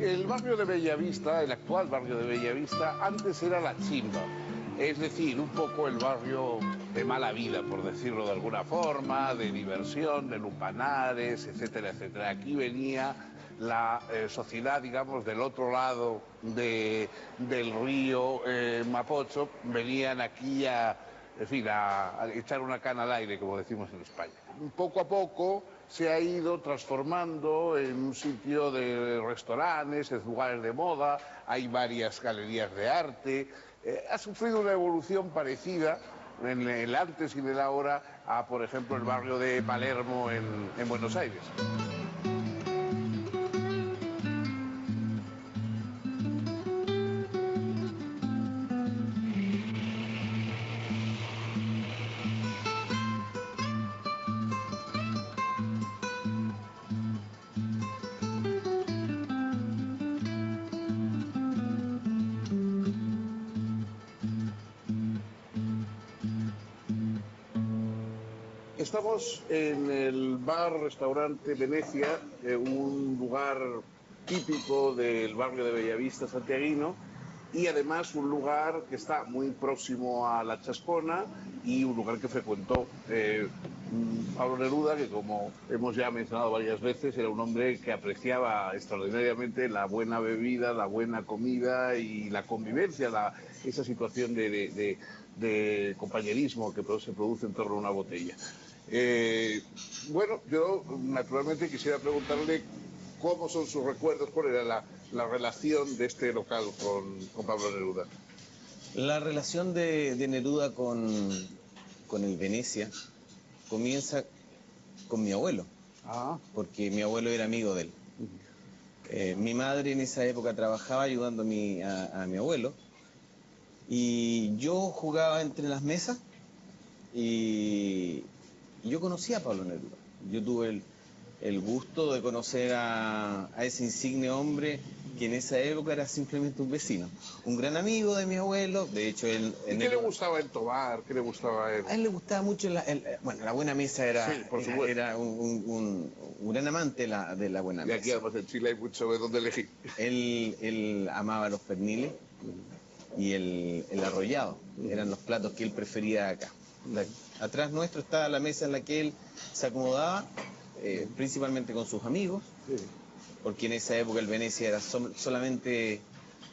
El barrio de Bellavista, el actual barrio de Bellavista, antes era la Chimba. Es decir, un poco el barrio de mala vida, por decirlo de alguna forma, de diversión, de lupanares, etcétera, etcétera. Aquí venía la sociedad, digamos, del otro lado del río Mapocho, venían aquí en fin, a echar una cana al aire, como decimos en España. Poco a poco se ha ido transformando en un sitio de restaurantes, de lugares de moda, hay varias galerías de arte, ha sufrido una evolución parecida en el antes y en el ahora a, por ejemplo, el barrio de Palermo en Buenos Aires. Estamos en el bar-restaurante Venecia, un lugar típico del barrio de Bellavista santiaguino y además un lugar que está muy próximo a la Chascona y un lugar que frecuentó Pablo Neruda, que como hemos ya mencionado varias veces, era un hombre que apreciaba extraordinariamente la buena bebida, la buena comida y la convivencia, esa situación de compañerismo que se produce en torno a una botella. Bueno, yo naturalmente quisiera preguntarle cómo son sus recuerdos, cuál era la relación de este local con Pablo Neruda. La relación de Neruda con el Venecia comienza con mi abuelo, porque mi abuelo era amigo de él. Mi madre en esa época trabajaba ayudando a mi abuelo y yo jugaba entre las mesas y yo conocía a Pablo Neruda. Yo tuve el gusto de conocer a ese insigne hombre que en esa época era simplemente un vecino, un gran amigo de mi abuelo. De hecho, él... ¿Y qué le gustaba él tomar? ¿Qué le gustaba a él? A él le gustaba mucho, bueno, la buena mesa era, sí, por supuesto. Era un gran amante de la buena mesa. Y aquí además en Chile hay mucho de dónde elegir. Él amaba los perniles y el arrollado, eran los platos que él prefería acá. Atrás nuestro estaba la mesa en la que él se acomodaba, principalmente con sus amigos, porque en esa época el Venecia era solamente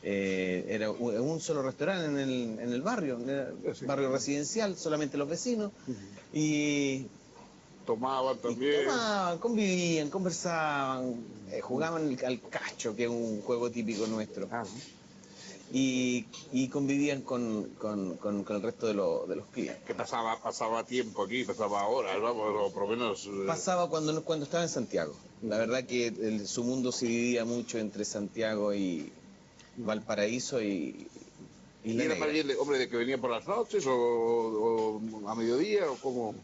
era un solo restaurante en el barrio, barrio residencial, solamente los vecinos, y tomaban también. Tomaban, convivían, conversaban, jugaban al cacho, que es un juego típico nuestro. Y convivían con el resto de los clientes. Que pasaba tiempo aquí, pasaba horas, vamos, o por lo menos... Pasaba cuando estaba en Santiago. La verdad que su mundo se dividía mucho entre Santiago y Valparaíso y era más bien, hombre, de que venía por las noches o a mediodía o cómo...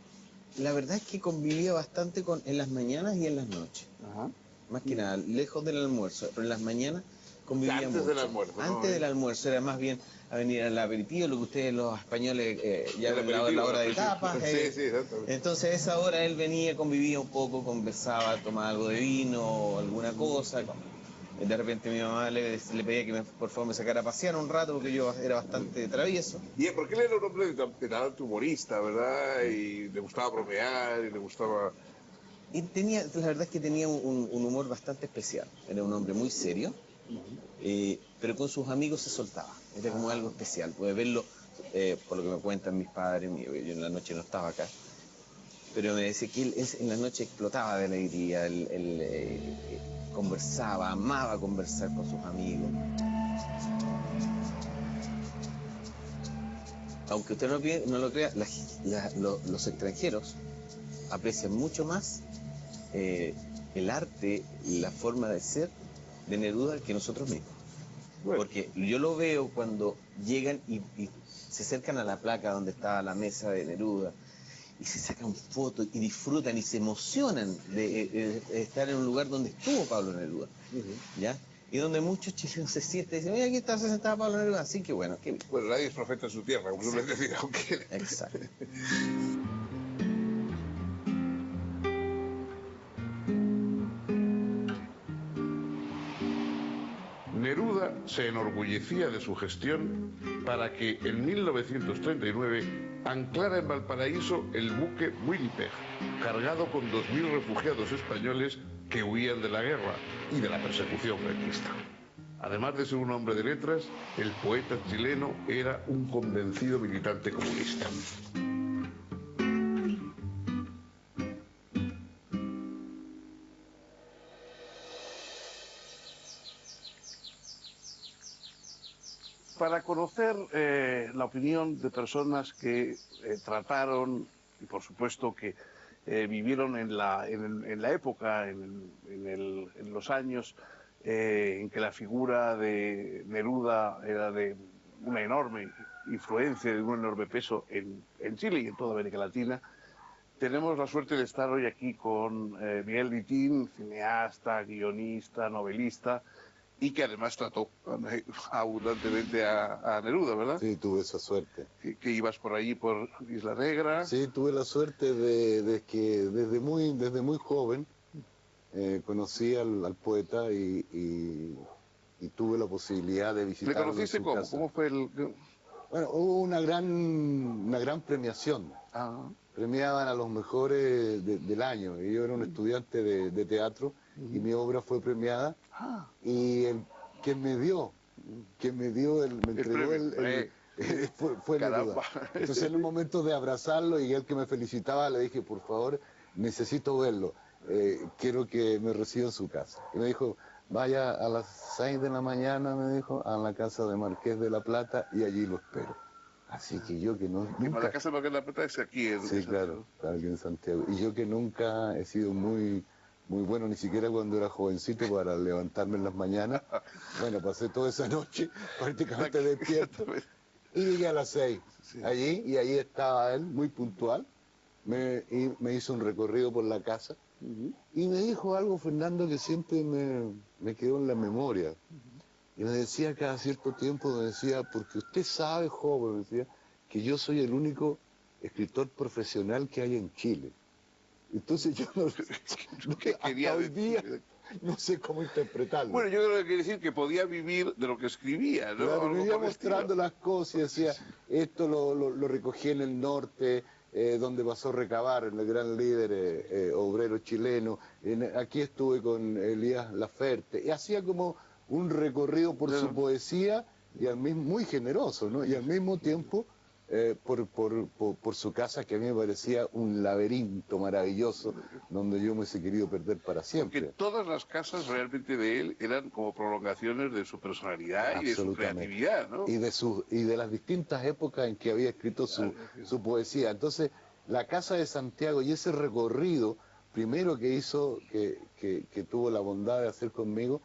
La verdad es que convivía bastante en las mañanas y en las noches. Más que nada, lejos del almuerzo, pero en las mañanas convivía antes mucho. Del almuerzo, ¿no? Antes del almuerzo, era más bien a venir al aperitivo, lo que ustedes los españoles ya ven la hora de tapas. Sí, exactamente. Entonces a esa hora él venía, convivía un poco, conversaba, tomaba algo de vino o alguna cosa. De repente mi mamá le pedía que por favor me sacara a pasear un rato porque yo era bastante travieso. Y porque él era un hombre de talante humorista, ¿verdad? Y le gustaba bromear y le gustaba... Y la verdad es que tenía un humor bastante especial. Era un hombre muy serio, pero con sus amigos se soltaba. Era como algo especial. Puede verlo, por lo que me cuentan mis padres, yo en la noche no estaba acá, pero me decía que él en la noche explotaba de alegría, él conversaba, amaba conversar con sus amigos. Aunque usted no lo crea, los extranjeros aprecian mucho más el arte, la forma de ser de Neruda que nosotros mismos. Bueno. Porque yo lo veo cuando llegan y se acercan a la placa donde estaba la mesa de Neruda y se sacan fotos y disfrutan y se emocionan de estar en un lugar donde estuvo Pablo Neruda, ¿ya? Y donde muchos chilenos se sienten y dicen, oye, aquí está sentado Pablo Neruda, así que bueno, qué bien. Bueno, nadie es profeta en su tierra, como suelen decir, aunque... Exacto. Neruda se enorgullecía de su gestión para que en 1939 anclara en Valparaíso el buque Winnipeg, cargado con 2000 refugiados españoles que huían de la guerra y de la persecución franquista. Además de ser un hombre de letras, el poeta chileno era un convencido militante comunista. Para conocer la opinión de personas que trataron y por supuesto que vivieron en la época, en los años en que la figura de Neruda era de una enorme influencia, de un enorme peso en Chile y en toda América Latina, tenemos la suerte de estar hoy aquí con Miguel Litín, cineasta, guionista, novelista, y que además trató abundantemente a Neruda, ¿verdad? Sí, tuve esa suerte. Que ibas por allí, por Isla Negra. Sí, tuve la suerte de que desde muy joven conocí al poeta y tuve la posibilidad de visitarlo. ¿Le conociste cómo? Casa. ¿Cómo fue el...? Bueno, hubo una gran premiación. Ah. Premiaban a los mejores del año. Y yo era un estudiante de teatro y mi obra fue premiada. Y quien me entregó fue Neruda. Entonces en el momento de abrazarlo y él que me felicitaba, le dije, por favor, necesito verlo. Quiero que me reciba en su casa. Y me dijo, vaya a las 6 de la mañana, me dijo, a la casa de Marqués de la Plata y allí lo espero. Así que yo que nunca... La casa de Marqués de la Plata es aquí en Sí, claro, aquí en Santiago. Y yo que nunca he sido muy bueno, ni siquiera cuando era jovencito para levantarme en las mañanas. Bueno, pasé toda esa noche prácticamente despierto. Y llegué a las 6 allí, y ahí estaba él, muy puntual. Y me hizo un recorrido por la casa. Y me dijo algo, Fernando, que siempre me quedó en la memoria. Y me decía cada cierto tiempo, me decía, porque usted sabe, joven, me decía, que yo soy el único escritor profesional que hay en Chile. Entonces yo hasta hoy día no sé cómo interpretarlo. Bueno, yo creo que quiere decir que podía vivir de lo que escribía, ¿no? Claro, me iba mostrando las cosas y decía, esto lo recogí en el norte, donde pasó Recabar, el gran líder obrero chileno. Aquí estuve con Elías Laferte. Y hacía como un recorrido por su poesía, y al mismo, muy generoso, ¿no? Y al mismo tiempo por su casa, que a mí me parecía un laberinto maravilloso donde yo me he querido perder para siempre. Porque todas las casas realmente de él eran como prolongaciones de su personalidad y de su creatividad, ¿no? Y de las distintas épocas en que había escrito su poesía. Entonces, la Casa de Santiago y ese recorrido primero que hizo, que tuvo la bondad de hacer conmigo,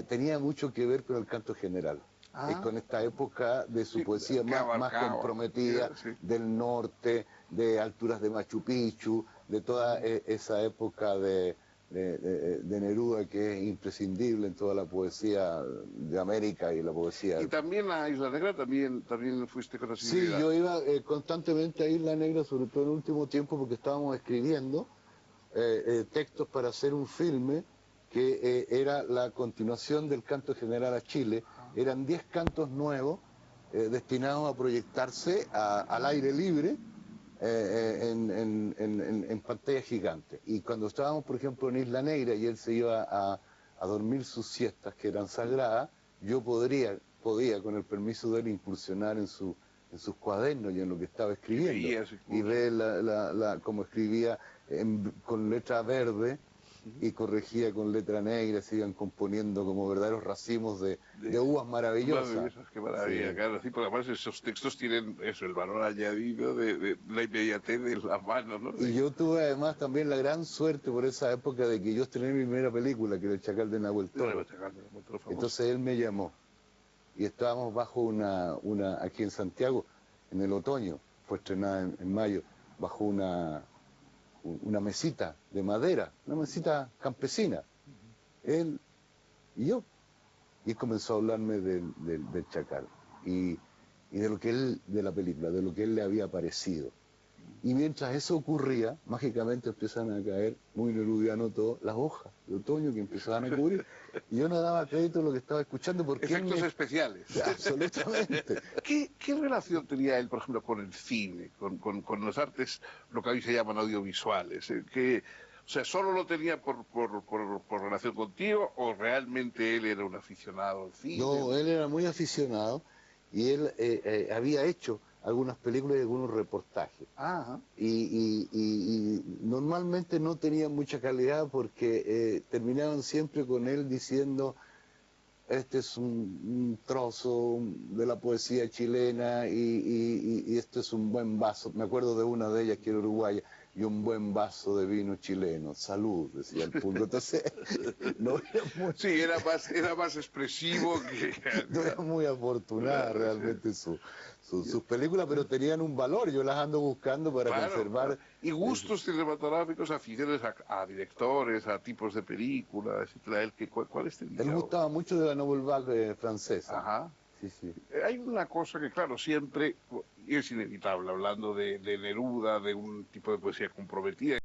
tenía mucho que ver con el canto general. Con esta época de su poesía más comprometida, del norte, de alturas de Machu Picchu, de toda esa época de Neruda, que es imprescindible en toda la poesía de América y la poesía. Y también a Isla Negra también fuiste con asiduidad. Sí, yo iba constantemente a Isla Negra, sobre todo en el último tiempo, porque estábamos escribiendo textos para hacer un filme que era la continuación del Canto General a Chile. Eran 10 cantos nuevos destinados a proyectarse al aire libre en pantalla gigante. Y cuando estábamos, por ejemplo, en Isla Negra y él se iba a dormir sus siestas, que eran sagradas, yo podía, con el permiso de él, incursionar en sus cuadernos y en lo que estaba escribiendo. Y ver cómo escribía con letra verde y corregía con letra negra, se iban componiendo como verdaderos racimos de uvas maravillosas. Qué maravilla, sí. Claro, sí, porque además esos textos tienen eso, el valor añadido de la inmediatez de la mano, ¿no? Y yo tuve además también la gran suerte por esa época de que yo estrené mi primera película, que era El Chacal de Nahuel Toro. Entonces él me llamó y estábamos bajo aquí en Santiago, en el otoño, fue estrenada en mayo, bajo una mesita de madera, una mesita campesina, él y yo. Y él comenzó a hablarme del Chacal y de lo que él, de la película, de lo que él le había parecido. Y mientras eso ocurría, mágicamente empiezan a caer, muy nerudiano todo, las hojas de otoño que empezaban a cubrir. Y yo no daba crédito a lo que estaba escuchando porque... Efectos especiales. Absolutamente. ¿Qué relación tenía él, por ejemplo, con el cine, con las artes, lo que hoy se llaman audiovisuales? O sea, ¿solo lo tenía por relación contigo o realmente él era un aficionado al cine? No, él era muy aficionado y él había hecho algunas películas y algunos reportajes. Ajá. Y normalmente no tenían mucha calidad porque terminaban siempre con él diciendo: este es un trozo de la poesía chilena y esto es un buen vaso. Me acuerdo de una de ellas que era uruguaya, y un buen vaso de vino chileno. Salud, decía el público. Entonces, no era muy... Sí, era más expresivo que... No era muy afortunada realmente sus películas, pero tenían un valor. Yo las ando buscando para conservar. Claro. Y gustos cinematográficos, aficiones a directores, a tipos de películas, etcétera. ¿Cuáles tenía? Él gustaba mucho de la Nouvelle Vague francesa. Ajá. Sí, sí. Hay una cosa que, claro, siempre, y es inevitable, hablando de Neruda, de un tipo de poesía comprometida,